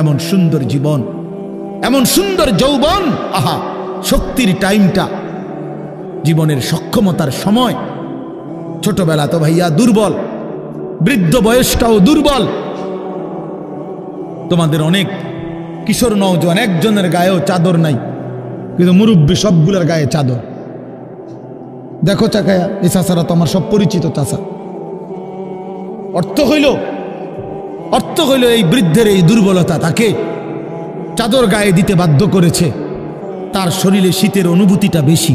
এমন সুন্দর জীবন, এমন সুন্দর যৌবন, আহা শক্তির টাইমটা, জীবনের সক্ষমতার সময়। ছোটবেলা তো ভাইয়া দুর্বল, বৃদ্ধ বয়সটাও দুর্বল। তোমাদের অনেক কিশোর নওজোয়ান একজনের গায়েও চাদর নাই, কিন্তু মুরব্বী সবগুলোর গায়ে চাদর। দেখো চাকায়া, এই চাচারা তো আমার সব পরিচিত চাচা। অর্থ হইল এই বৃদ্ধের এই দুর্বলতা তাকে চাদর গায়ে দিতে বাধ্য করেছে। তার শরীরে শীতের অনুভূতিটা বেশি,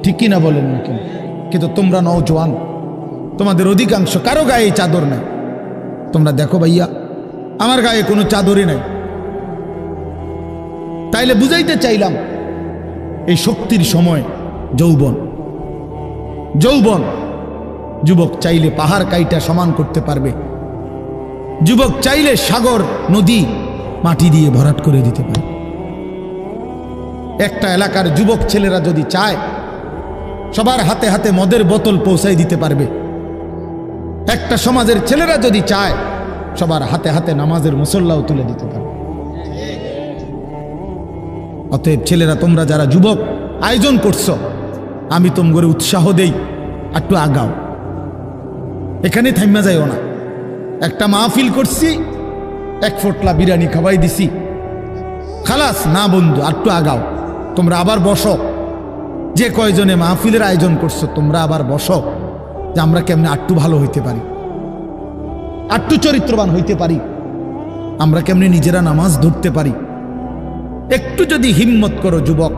ঠিক কিনা বলেন না কেন? কিন্তু তোমরা নওজোয়ান, তোমাদের অধিকাংশ কারো গায়ে চাদর নাই। তোমরা দেখো ভাইয়া, আমার গায়ে কোনো চাদরই নাই। তাইলে বুঝাইতে চাইলাম এই শক্তির সময় যৌবন। যুবক চাইলে পাহাড় কাইটা সমান করতে পারবে, যুবক চাইলে সাগর নদী মাটি দিয়ে ভরাট করে দিতে পারে। একটা এলাকার যুবক ছেলেরা যদি চায়, সবার হাতে হাতে মদের বোতল পৌঁছাই দিতে পারবে। একটা সমাজের ছেলেরা যদি চায়, সবার হাতে হাতে নামাজের মুসল্লাও তুলে দিতে পারবে। অতএব ছেলেরা, তোমরা যারা যুবক আয়োজন করছো, আমি তোমাদের উৎসাহ দেই, একটু আগাও, এখানে থাইমা যাইও না। একটা মাহফিল করছি, এক ফোটলা বিরিয়ানি খাওয়াই দিছি, খালাস না বন্ধু, একটু আগাও। তোমরা আবার বসো, যে কয়জনে মাহফিলের আয়োজন করছো তোমরা আবার বসো, যে আমরা কেমনে একটু ভালো হইতে পারি, একটু চরিত্রবান হইতে পারি, আমরা কেমনে নিজেরা নামাজ ধরতে পারি। একটু যদি হিম্মত করো যুবক,